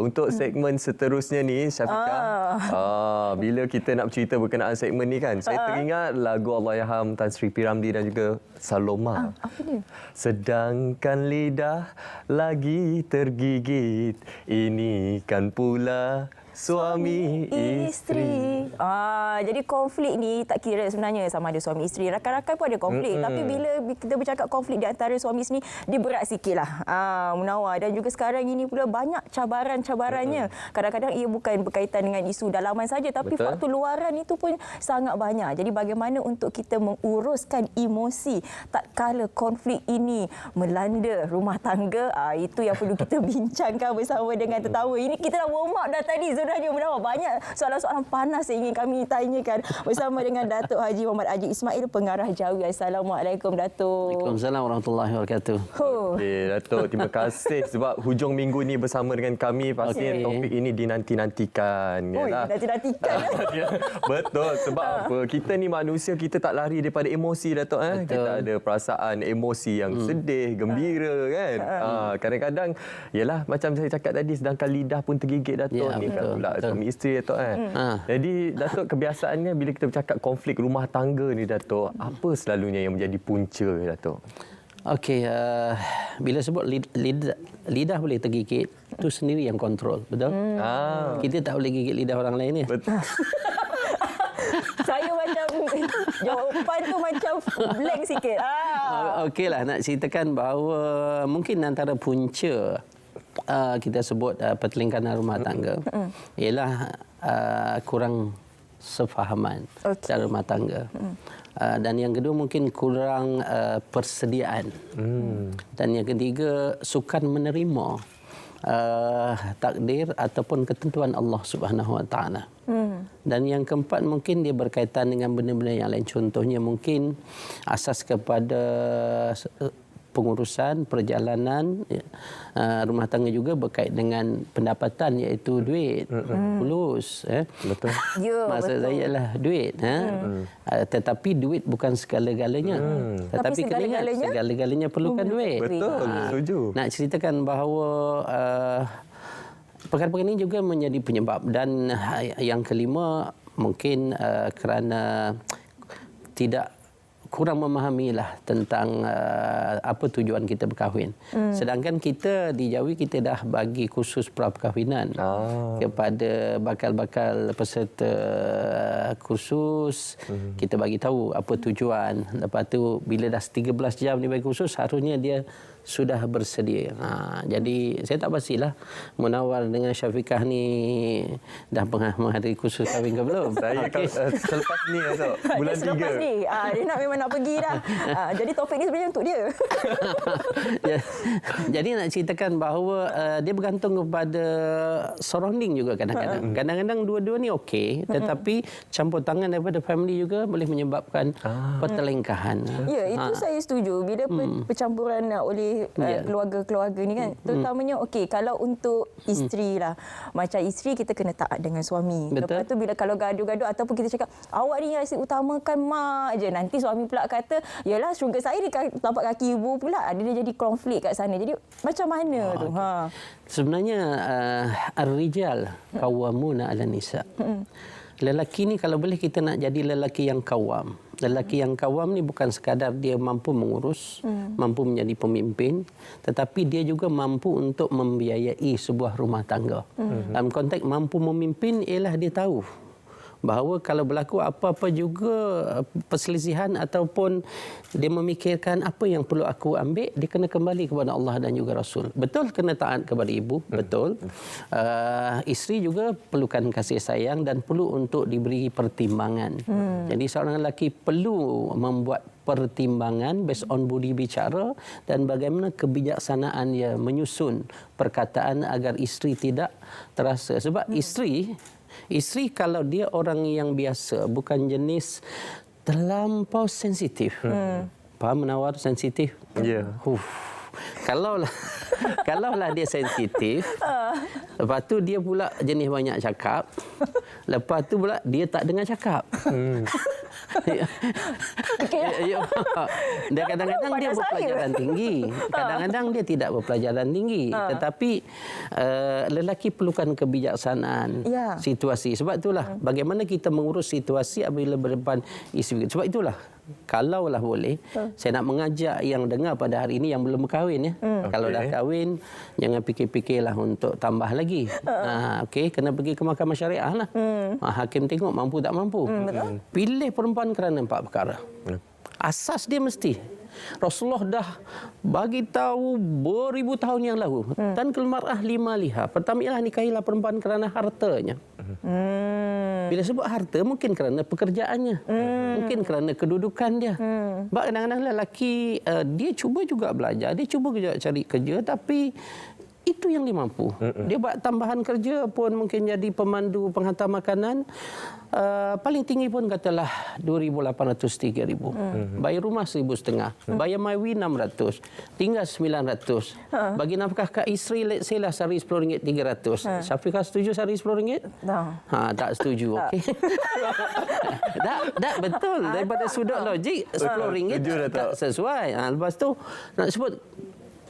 Untuk segmen seterusnya ni, Syafiqah, bila kita nak cerita berkenaan segmen ni kan, saya teringat lagu Allahyarham Tan Sri P. Ramlee dan juga Saloma. Apa dia? Sedangkan lidah lagi tergigit, ini kan pula suami isteri. Jadi konflik ni tak kira sebenarnya sama ada suami isteri. Rakan-rakan pun ada konflik. Tapi bila kita bercakap konflik di antara suami isteri ni, dia berat sikit lah. Munawar. Dan juga sekarang ini pula banyak cabaran-cabarannya. Kadang-kadang ia bukan berkaitan dengan isu dalaman saja, tapi faktor luaran itu pun sangat banyak. Jadi bagaimana untuk kita menguruskan emosi tak kala konflik ini melanda rumah tangga, itu yang perlu kita bincangkan bersama dengan tetamu. Ini kita dah warm up dah tadi. Sebenarnya Munawar, banyak soalan-soalan panas yang ingin kami tanyakan bersama dengan Datuk Haji Muhammad Ajib Ismail, Pengarah Jawi. Assalamualaikum, Datuk. Waalaikumsalam warahmatullahi wabarakatuh. Okey, Datuk, terima kasih sebab hujung minggu ni bersama dengan kami. Pasti topik ini dinanti-nantikan. Dinanti-nantikan. Betul, sebab apa? Kita ni manusia, kita tak lari daripada emosi, Datuk. Kita ada perasaan emosi yang sedih, gembira kan. Kadang-kadang, yalah macam saya cakap tadi, sedangkan lidah pun tergigit, Datuk. Ni kan pula suami isteri, Datuk kan. Jadi Datuk, kebiasaannya bila kita bercakap konflik rumah tangga ni, Datuk, apa selalunya yang menjadi punca, Datuk? Okey, bila sebut lidah boleh tergigit, itu sendiri yang kontrol, betul? Kita tak boleh gigit lidah orang lain ni. Betul. Saya macam jawapan tu macam blank sikit. Okeylah, nak ceritakan bahawa mungkin antara punca kita sebut pertelingkahan rumah tangga ialah kurang sefahaman dalam rumah tangga. Dan yang kedua mungkin kurang persediaan. Dan yang ketiga sukan menerima takdir ataupun ketentuan Allah Subhanahu Wa Taala. Dan yang keempat mungkin dia berkaitan dengan benda-benda yang lain. Contohnya mungkin asas kepada pengurusan perjalanan rumah tangga juga berkait dengan pendapatan, iaitu duit, fulus. Betul. Maksud saya ialah duit. Tetapi duit bukan segala-galanya. Tetapi kena ingat, segala-galanya perlukan duit. Betul, setuju. Nak ceritakan bahawa perkara-perkara ini juga menjadi penyebab. Dan yang kelima mungkin kerana tidak kurang memahamilah tentang apa tujuan kita berkahwin. Sedangkan kita di Jawi, kita dah bagi kursus pra-perkahwinan kepada bakal-bakal peserta kursus. Kita bagi tahu apa tujuan. Lepas tu bila dah 13 jam dia bagi kursus, harusnya dia sudah bersedia. Jadi saya tak pastilah Munawar dengan Syafiqah ni dah pernah menghadiri kursus kahwin ke belum. Saya selepas ni, Datuk, bulan 3. Selepas ni, dia nak memang nak pergi dah. Jadi topik ni sebenarnya untuk dia. Jadi nak ceritakan bahawa dia bergantung kepada surrounding juga kadang-kadang. Kadang-kadang dua-dua ni okey, tetapi campur tangan daripada family juga boleh menyebabkan pertelingkahan. Ya, itu saya setuju. Bila percampuran oleh keluarga-keluarga ni kan, terutamanya okey kalau untuk isteri lah, macam isteri kita kena taat dengan suami. Betul. Lepas tu bila kalau gaduh-gaduh ataupun kita cakap awak ni asyik utamakan mak je, nanti suami pula kata yalah syurga saya di tapak kaki ibu pula, ada dia jadi konflik kat sana. Jadi macam mana tu? Sebenarnya ar-rijal qawwamuna 'alan nisa. Lelaki ni kalau boleh kita nak jadi lelaki yang kawam. Lelaki yang kawam ni bukan sekadar dia mampu mengurus, mampu menjadi pemimpin, tetapi dia juga mampu untuk membiayai sebuah rumah tangga. Dalam konteks mampu memimpin ialah dia tahu bahawa kalau berlaku apa-apa juga perselisihan ataupun dia memikirkan apa yang perlu aku ambil, dia kena kembali kepada Allah dan juga Rasul. Betul kena taat kepada ibu, betul. Isteri juga perlukan kasih sayang dan perlu untuk diberi pertimbangan. Jadi seorang lelaki perlu membuat pertimbangan based on budi bicara dan bagaimana kebijaksanaan dia menyusun perkataan agar isteri tidak terasa. Sebab isteri kalau dia orang yang biasa, bukan jenis terlampau sensitif. Faham Munawar sensitif? Ya. Kalaulah dia sensitif, lepas tu dia pula jenis banyak cakap, lepas tu pula dia tak dengar cakap. Dia kadang-kadang dia berpelajaran tinggi, kadang-kadang dia tidak berpelajaran tinggi. Tetapi lelaki perlukan kebijaksanaan situasi. Sebab itulah bagaimana kita mengurus situasi apabila berdepan isu. Sebab itulah kalaulah boleh, saya nak mengajak yang dengar pada hari ini yang belum berkahwin ya. Kalau dah kahwin, jangan fikir-fikirlah untuk tambah lagi. Okey, kena pergi ke mahkamah syariah lah. Hakim tengok mampu tak mampu. Pilih perempuan kerana 4 perkara. Asas dia mesti Rasulullah dah bagi tahu beribu tahun yang lalu. Dan kelmar'ah 5 liha. Pertama ialah nikahilah perempuan kerana hartanya. Bila sebut harta, mungkin kerana pekerjaannya. Mungkin kerana kedudukan dia. Sebab kadang-kadang lelaki, dia cuba juga belajar. Dia cuba juga cari kerja. Tapi itu yang dia mampu. Dia buat tambahan kerja pun mungkin jadi pemandu penghantar makanan. Paling tinggi pun katalah 2,800 3,000. Bayar rumah 1,500. Bayar MyWi 600. Tinggal 900. Bagi nafkah kat isteri, let's say lah sehari RM10 300. Syafiqah setuju sehari RM10? Tak setuju. Okey. tak betul. Daripada sudut logik RM10 tak sesuai. Lepas tu nak sebut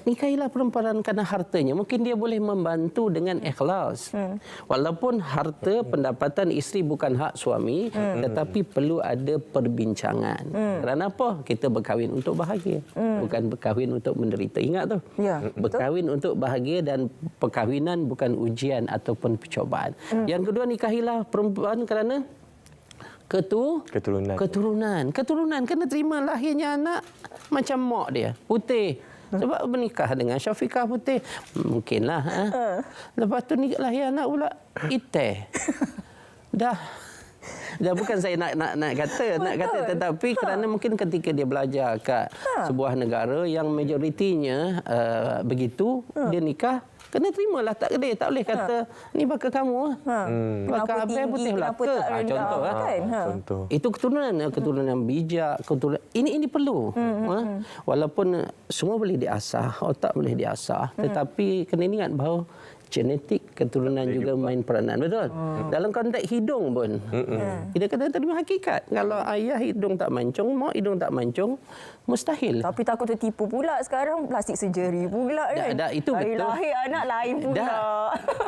nikahilah perempuan kerana hartanya. Mungkin dia boleh membantu dengan ikhlas. Walaupun harta pendapatan isteri bukan hak suami, tetapi perlu ada perbincangan. Kerana apa? Kita berkahwin untuk bahagia. Bukan berkahwin untuk menderita. Ingat tu? Berkahwin untuk bahagia dan perkahwinan bukan ujian ataupun percobaan. Yang kedua, nikahilah perempuan kerana keturunan. Keturunan kena terima lahirnya anak macam mak dia, putih. Sebab bernikah dengan Syafiqah putih. Mungkinlah. Lepas tu lahir anak pula hitam. Dah bukan saya nak kata, tetapi kerana mungkin ketika dia belajar kat sebuah negara yang majoritinya begitu, dia nikah, kena terimalah, tak boleh kata ni bakal kamu bakal apa putih belaka. Contoh contoh. Itu keturunan bijak, ini perlu. Walaupun semua boleh diasah, otak boleh diasah, tetapi kena ingat bahawa genetik keturunan juga main peranan. Betul? Dalam konteks hidung pun. Kita kena terima hakikat. Kalau ayah hidung tak mancung, mak hidung tak mancung, mustahil. Tapi takut tertipu pula sekarang plastik surgery pula kan. Itu hari betul. Lahir anak lain pula.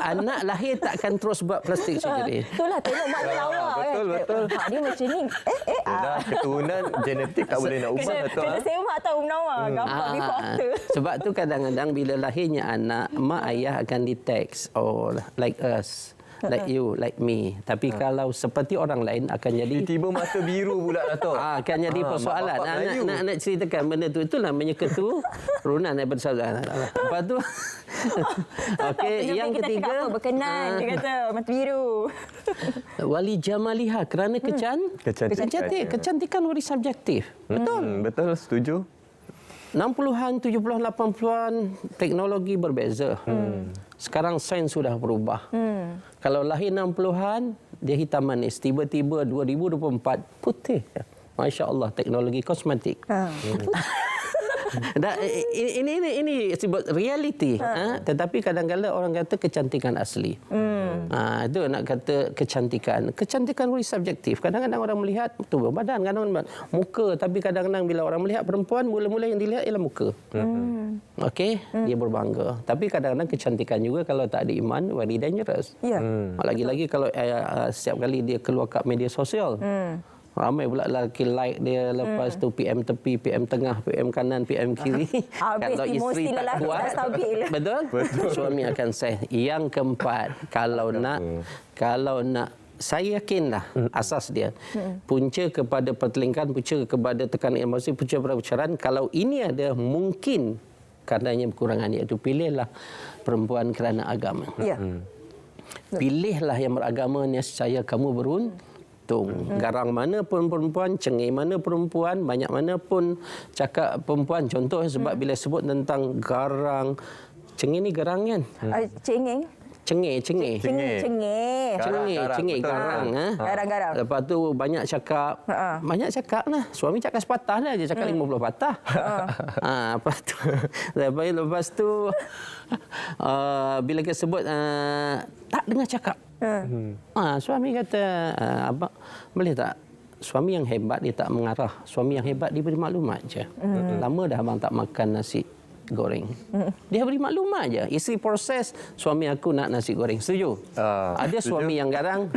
Anak lahir takkan terus buat plastik surgery. Itulah tengok mak dia lawa kan. Betul. Dia macam ni. Keturunan genetik tak boleh nak ubah. Kena semak tahu Munawar. Gambar before after. Sebab tu kadang-kadang bila lahirnya anak, mak ayah akan detect, like us, like you, like me. Tapi kalau seperti orang lain akan jadi tiba mata biru pula Dato'. Akan jadi persoalan. Nak ceritakan benda tu, itu namanya keturunan daripada saudara. Lepas tu okey, yang ketiga berkenan, dia kata mata biru. Wali jamaliha, kerana kecantikan waris subjektif. Betul. Betul, setuju. 60-an, 70-an, 80-an teknologi berbeza. Sekarang sains sudah berubah. Kalau lahir 60-an, dia hitam manis. Tiba-tiba 2024 putih. Masya Allah, teknologi kosmetik. Ini sebut reality. Tetapi kadang-kadang orang kata kecantikan asli. Itu nak kata kecantikan. Kecantikan waris subjektif. Kadang-kadang orang melihat tubuh badan, kadang-kadang muka. Tapi kadang-kadang bila orang melihat perempuan, mula-mula yang dilihat ialah muka. Okey, dia berbangga. Tapi kadang-kadang kecantikan juga kalau tak ada iman, very dangerous. Lagi-lagi kalau setiap kali dia keluar kat media sosial. Ramai pula lelaki like dia, lepas tu PM tepi, PM tengah, PM kanan, PM kiri. Kalau isteri tak kuat, betul? Suami akan say. Yang keempat, kalau nak saya yakinlah asas dia. Punca kepada pertelingkahan, punca kepada tekanan emosi, punca kepada perceraian. Kalau ini ada mungkin karenanya kekurangan, iaitu pilihlah perempuan kerana agama. Pilihlah yang beragama, nescaya kamu beruntung. Garang mana pun perempuan, cengih mana perempuan, banyak mana pun cakap perempuan. Contoh sebab bila sebut tentang garang, cengih ni garang kan? Cengih. Cengih. Garang. Garang. Lepas tu banyak cakap lah. Suami cakap sepatah lah, dia cakap 50 patah. Lepas tu bila kita sebut tak dengar cakap. Suami kata, boleh tak suami yang hebat dia tak mengarah. Suami yang hebat dia beri maklumat je. Lama dah abang tak makan nasi goreng. Dia beri maklumat je. Isteri proses, suami aku nak nasi goreng. Setuju? Ada suami yang garang,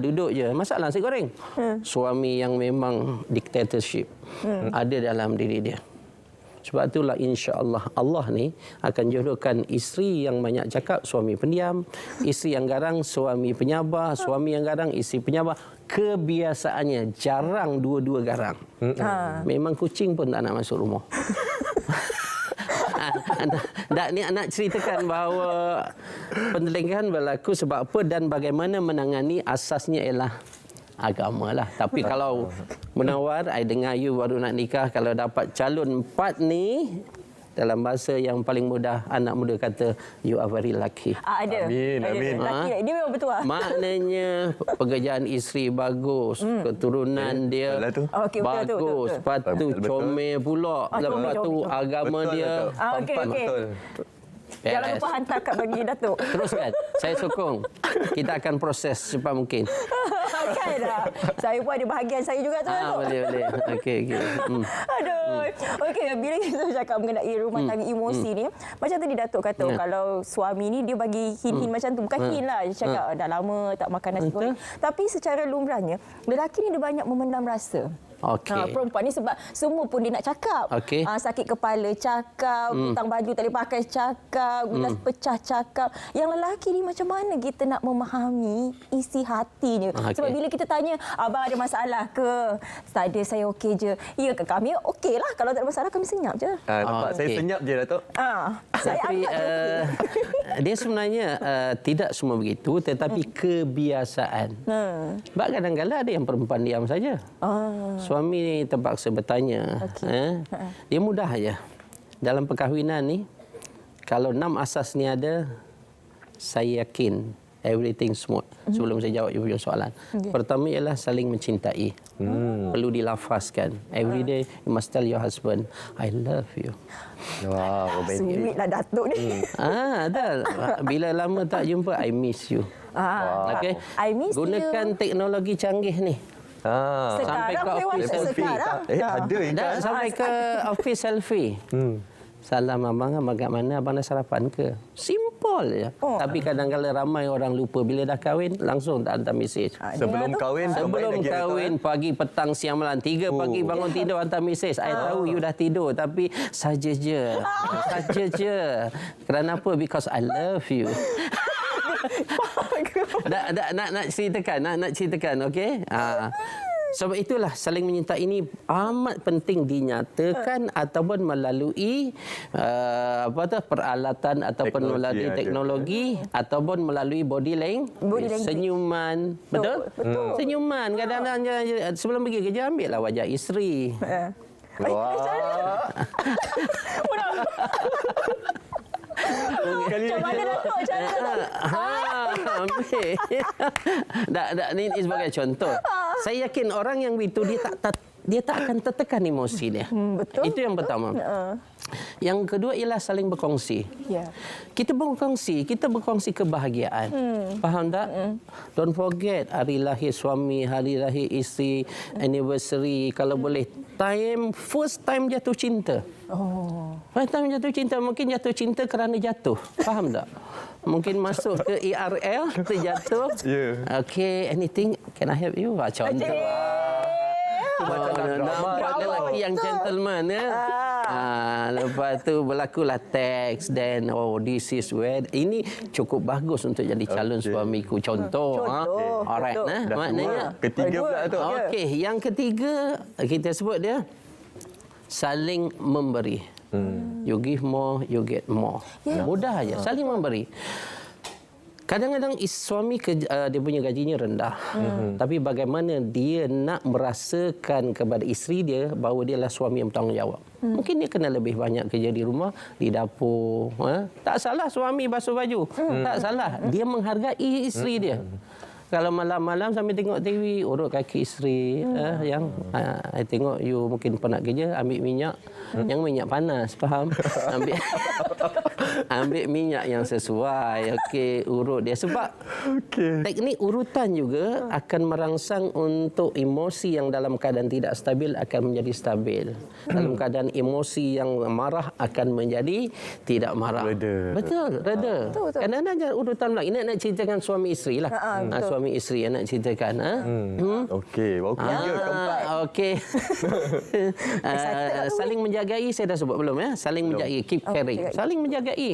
duduk je. Masalah nasi goreng. Suami yang memang dictatorship. Ada dalam diri dia. Sebab itulah insya-Allah Allah ni akan jodohkan isteri yang banyak cakap, suami pendiam, isteri yang garang, suami penyabar, suami yang garang, isteri penyabar. Kebiasaannya jarang dua-dua garang. Memang kucing pun tak nak masuk rumah. Nak ceritakan bahawa pertelingkahan berlaku sebab apa dan bagaimana menangani, asasnya ialah agama lah. Tapi kalau Munawar, I dengar you baru nak nikah, kalau dapat calon 4 ni, dalam bahasa yang paling mudah, anak muda kata, you are very lucky. Ada. Amin, amin. Laki, dia memang betul. Maknanya pekerjaan isteri bagus, keturunan dia Okey, bagus, lepas tu comel pula, lepas tu agama betul, dia. Betul. Okey. Jangan lupa hantar kad bagi Datuk. Teruskan. Saya sokong. Kita akan proses secepat mungkin. Kan dah. Saya pun ada bahagian saya juga tu. Datuk. Boleh. Okey. Aduh. Okey, bila kita cakap mengenai rumah tangga emosi ni, macam tadi Datuk kata, kalau suami ni dia bagi hint-hint macam tu. Bukan hint lah. Dia cakap dah lama tak makan nasi goreng. Tapi secara lumrahnya, lelaki ni dia banyak memendam rasa. Okey. Perempuan ni sebab semua pun dia nak cakap. Okey. Sakit kepala cakap, hutang baju tak boleh pakai cakap, gelas pecah cakap. Yang lelaki ni macam mana kita nak memahami isi hatinya? Okey. Sebab bila kita tanya, abang ada masalah ke? Tak ada, saya okey je. Ya, kami okey lah. Kalau tak ada masalah, kami senyap je. Nampak saya senyap je, Datuk. Saya Tapi anggap okey. dia sebenarnya tidak semua begitu, tetapi kebiasaan. Sebab kadang-kadang ada yang perempuan diam saja. Suami ni terpaksa bertanya. Dia mudah aja. Dalam perkahwinan ni, kalau 6 asas ni ada, saya yakin everything smooth. Sebelum saya jawab you punya soalan. Pertama ialah saling mencintai. Perlu dilafazkan. Every day you must tell your husband, I love you. Wow, romantik. Sweet lah Datuk ni. Dah. Bila lama tak jumpa, I miss you. Okay? I miss Gunakan teknologi canggih ni. Sampai ke Sekarang office selfie. sekarang. Ada Dah sampai ke office selfie. Salam abang, bagaimana abang dah sarapan ke? Simple je. Tapi kadang-kadang ramai orang lupa bila dah kahwin langsung tak hantar mesej. Sebelum kahwin, Pagi, petang, siang, malam 3 pagi bangun tidur hantar mesej. I tahu you dah tidur tapi saja je. Saja je. Kerana apa? Because I love you. Nak ceritakan, okey? Sebab itulah saling menyintai ini amat penting dinyatakan ataupun melalui peralatan ataupun melalui teknologi ataupun melalui body language. Senyuman, betul? Senyuman. Kadang-kadang sebelum pergi kerja ambillah wajah isteri. Macam mana Datuk? Ini sebagai contoh. Saya yakin orang yang begitu dia tak akan tertekan emosi dia. Betul. Itu yang pertama. Yang kedua ialah saling berkongsi. Kita berkongsi kebahagiaan. Faham tak? Don't forget hari lahir suami, hari lahir isteri, anniversary, kalau boleh first time jatuh cinta. First time jatuh cinta, mungkin jatuh cinta kerana jatuh. Faham tak? Mungkin masuk ke ERL terjatuh. Okay, anything can I help you? Contoh. Nampak lelaki yang gentleman ya. Lepas tu berlakulah teks, then this is where ini cukup bagus untuk jadi calon suamiku. Contoh. Alright, maknanya ketiga pula tu. Okey, yang ketiga kita sebut dia saling memberi. You give more, you get more. Mudah aja, saling memberi. Kadang-kadang suami dia punya gajinya rendah. Tapi bagaimana dia nak merasakan kepada isteri dia bahawa dia adalah suami yang bertanggungjawab. Mungkin dia kena lebih banyak kerja di rumah, di dapur. Tak salah suami basuh baju. Tak salah. Dia menghargai isteri dia. Kalau malam-malam sambil tengok TV, urut kaki isteri. Yang I tengok you mungkin penat kerja, ambil minyak. Yang minyak panas, faham? Ambil minyak yang sesuai. Okey, urut dia. Sebab teknik urutan juga akan merangsang untuk emosi yang dalam keadaan tidak stabil akan menjadi stabil. Dalam keadaan emosi yang marah akan menjadi tidak marah. Reda. Betul, reda. Kadang-kadang jangan urutan pula. Ini nak ceritakan suami isteri lah. Suami isteri yang nak ceritakan. Okey, okey. Keempat. Okey. Saling menjagai saya dah sebut belum ya? Saling menjagai, keep caring. Saling menjagai.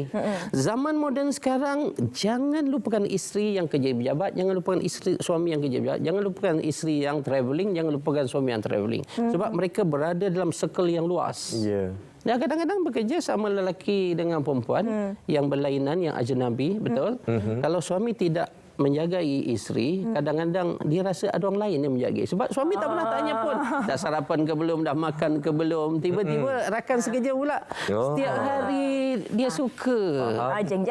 Zaman moden sekarang jangan lupakan isteri yang kerja pejabat, jangan lupakan isteri suami yang kerja pejabat, jangan lupakan isteri yang travelling, jangan lupakan suami yang travelling. Sebab mereka berada dalam circle yang luas. Ya. Dan kadang-kadang bekerja sama lelaki dengan perempuan yang berlainan, yang ajnabi, betul? Kalau suami tidak menjagai isteri, kadang-kadang dia rasa ada orang lain yang menjaga. Sebab suami tak pernah tanya pun, dah sarapan ke belum, dah makan ke belum. Tiba-tiba rakan sekerja pula. Setiap hari dia suka. Jeng.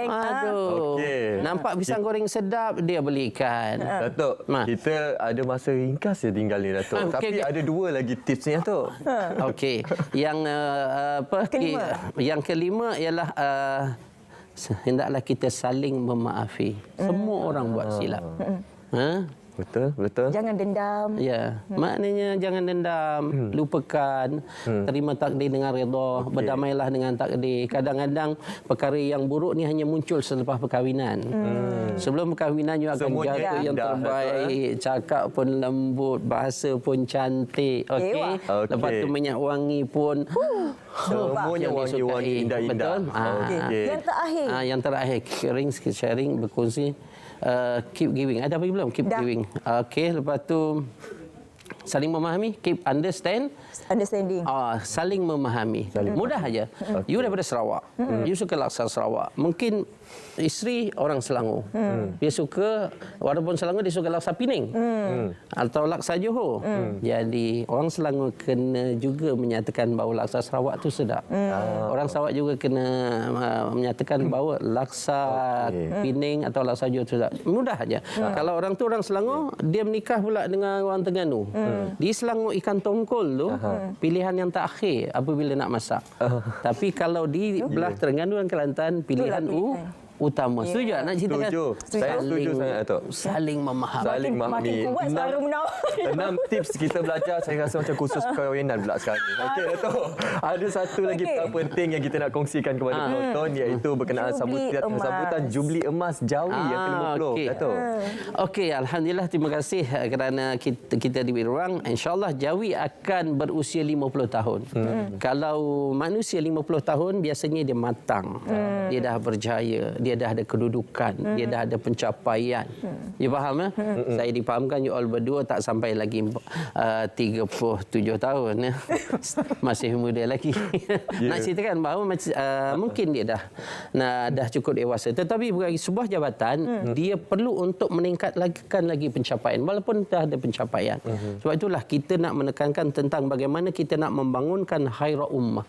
Aduh. Okey. Nampak pisang goreng sedap, dia belikan. Datuk, kita ada masa ringkas je tinggal ni, Datuk. Tapi ada dua lagi tips ni, Datuk. Okey. Yang yang kelima ialah hendaklah kita saling memaafi. Semua orang buat silap. Betul. Jangan dendam. Ya, maknanya jangan dendam, lupakan, terima takdir dengan redha, berdamailah dengan takdir. Kadang-kadang perkara yang buruk ni hanya muncul selepas perkahwinan. Sebelum perkahwinan you akan semuanya jaga yang terbaik, cakap pun lembut, bahasa pun cantik, okey. Lepas tu minyak wangi pun semuanya wangi-wangi indah-indah. Betul. Yang terakhir sharing, berkongsi. Keep giving. Ada apa belum? Keep giving. Okey, lepas tu saling memahami, keep understanding. Saling memahami. Mudah aja. You daripada Sarawak. You suka laksa Sarawak. Mungkin isteri orang Selangor. Dia suka, walaupun Selangor dia suka laksa Pening. Atau laksa Johor. Jadi orang Selangor kena juga menyatakan bahawa laksa Sarawak tu sedap. Orang Sarawak juga kena menyatakan bahawa laksa Pening atau laksa Johor tu sedap. Mudah aja. Kalau orang tu orang Selangor, dia menikah pula dengan orang Terengganu. Di Selangor ikan tongkol tu pilihan yang terakhir apabila nak masak. Tapi kalau di belah Terengganu dan Kelantan pilihan utama. Setuju tak nak ceritakan? Setuju. Saya setuju sangat, Datuk. Saling memahami. Saling memahami. Makin kuat suara menawar. 6 tips kita belajar, saya rasa macam khusus perkahwinan pula sekarang ni. Okey, Datuk. Ada satu lagi perkara penting yang kita nak kongsikan kepada penonton, iaitu berkenaan sambutan Jubli Emas Jawi yang ke-50. Datuk. Okey, alhamdulillah, terima kasih kerana kita diberi ruang. InsyaAllah Jawi akan berusia 50 tahun. Kalau manusia 50 tahun, biasanya dia matang. Dia dah berjaya. Dia dah ada kedudukan, dia dah ada pencapaian. You faham? Saya difahamkan you all berdua tak sampai lagi 37 tahun. Masih muda lagi. Nak ceritakan bahawa mungkin dia dah cukup dewasa. Tetapi bagi sebuah jabatan, dia perlu untuk meningkatkan lagi pencapaian. Walaupun dah ada pencapaian. Sebab itulah kita nak menekankan tentang bagaimana kita nak membangunkan khaira ummah.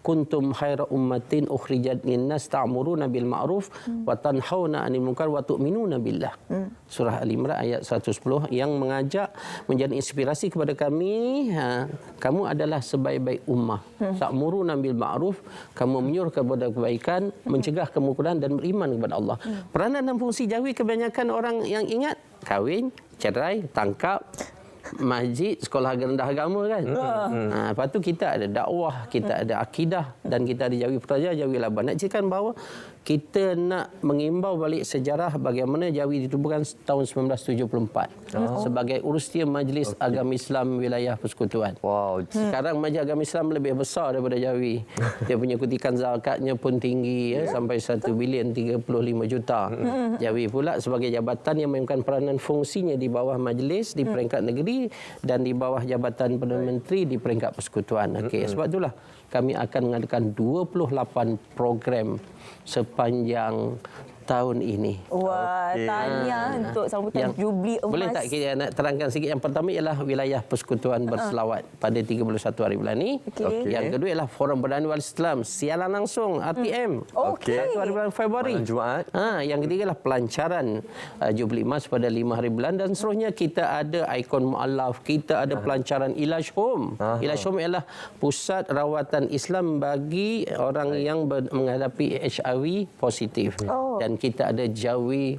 Kuntum khaira ummatin ukhrijat linnas ta'muruna bil ma'ruf wa tanhauna 'anil munkar wa tu'minuna billah. Surah Al-Imran ayat 110 yang mengajak menjadi inspirasi kepada kami, kamu adalah sebaik-baik ummah. Ta'muruna bil ma'ruf, kamu menyuruh kepada kebaikan, mencegah kemungkaran dan beriman kepada Allah. Peranan dan fungsi Jawi kebanyakan orang yang ingat kahwin, cerai, tangkap, masjid, sekolah rendah agama kan. Lepas tu kita ada dakwah, kita ada akidah dan kita ada Jawi Peraja, Jawi Laban. Nak ceritakan bahawa kita nak mengimbau balik sejarah bagaimana Jawi ditubuhkan tahun 1974 sebagai urusia Majlis Agama Islam Wilayah Persekutuan. Sekarang Majlis Agama Islam lebih besar daripada Jawi. Dia punya kutikan zakatnya pun tinggi sampai 1 bilion 35 juta. Jawi pula sebagai jabatan yang memainkan peranan fungsinya di bawah majlis di peringkat negeri dan di bawah Jabatan Perdana Menteri di peringkat persekutuan. Sebab itulah kami akan mengadakan 28 program sepanjang tahun ini. Wah, tahniah untuk sambutan Jubli Emas. Boleh tak kita nak terangkan sikit? Yang pertama ialah wilayah persekutuan berselawat pada 31 hari bulan ni. Okey. Yang kedua ialah Forum Perdana Wali Islam siaran langsung RTM. Okey. 1 hari bulan Februari. Malam Jumaat. Yang ketiga ialah pelancaran Jubli Emas pada 5 hari bulan, dan seterusnya kita ada ikon mu'alaf, kita ada pelancaran Ilaj Home. Ilaj Home ialah pusat rawatan Islam bagi orang yang menghadapi HIV positif. Dan kita ada Jawi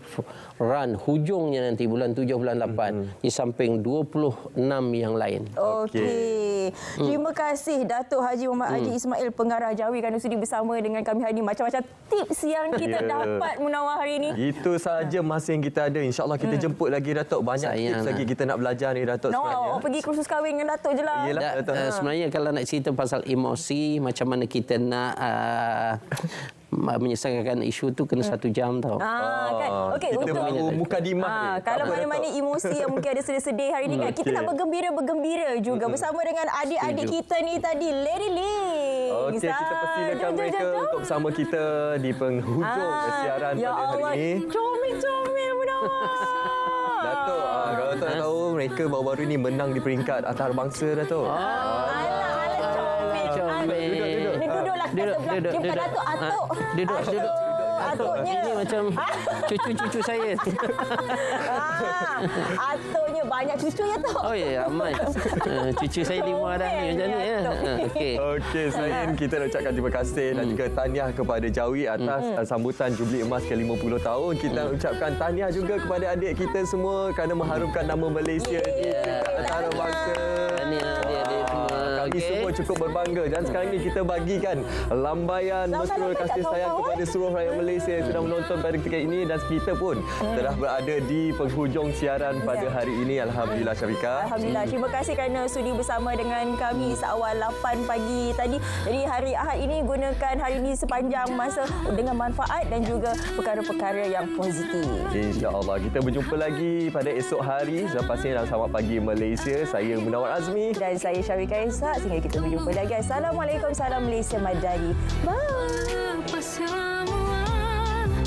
Run hujungnya nanti bulan 7 bulan 8 di samping 26 yang lain. Okey. Terima kasih Datuk Haji Muhammad Haji Ismail, pengarah Jawi, kerana sudi bersama dengan kami hari ini. Macam-macam tips yang kita dapat Munawar hari ini. Itu sahaja masa yang kita ada. InsyaAllah kita jemput lagi Datuk. Banyak tips lagi kita nak belajar ni Datuk sebenarnya. Awak pergi kursus kahwin dengan Datuk je lah. Yelah, Datuk. Sebenarnya kalau nak cerita pasal emosi, macam mana kita nak menyelesaikan isu tu kena 1 jam tau. Kan? Okey, Kita untuk baru mukadimah ni. kalau Apa, mana-mana Datuk? emosi yang mungkin ada sedih-sedih hari ni kan, kita nak bergembira juga bersama dengan adik-adik kita ni tadi, Lady Ling. Okey, kita persilakan mereka untuk bersama kita di penghujung siaran pada hari ini. Comel-comel Munawar. Datuk, kalau Datuk nak tahu, mereka baru-baru ni menang di peringkat antarabangsa, Datuk. Alah, comel. Duduklah kat sebelah. Dia bukan Datuk, Atuk. Duduk. Atuknya. Ini macam cucu-cucu saya. Atuknya banyak cucunya tu. Oh ya, ramai. Cucu saya 5 dah ni macam ni ya. Okey. Okey, selain kita nak ucapkan terima kasih dan juga tahniah kepada Jawi atas sambutan Jubli Emas ke-50 tahun. Kita nak ucapkan tahniah juga kepada adik kita semua kerana mengharumkan nama Malaysia di peringkat antarabangsa. Tahniah adik-adik semua. Kami semua cukup berbangga dan sekarang ni kita bagikan lambaian mesra kasih sayang kepada seluruh rakyat Malaysia yang sedang menonton pada ketika ini, dan kita pun telah berada di penghujung siaran pada hari ini. Alhamdulillah, Syafiqah. Alhamdulillah. Terima kasih kerana sudi bersama dengan kami seawal 8 pagi tadi. Jadi hari Ahad ini gunakan hari ini sepanjang masa dengan manfaat dan juga perkara-perkara yang positif. InsyaAllah. Kita berjumpa lagi pada esok hari. Sepasnya dalam Selamat Pagi Malaysia. Saya Munawar Azmi. Dan saya Syafiqah Ishak. Sehingga kita berjumpa lagi. Assalamualaikum. Salam Malaysia Madani. Bye.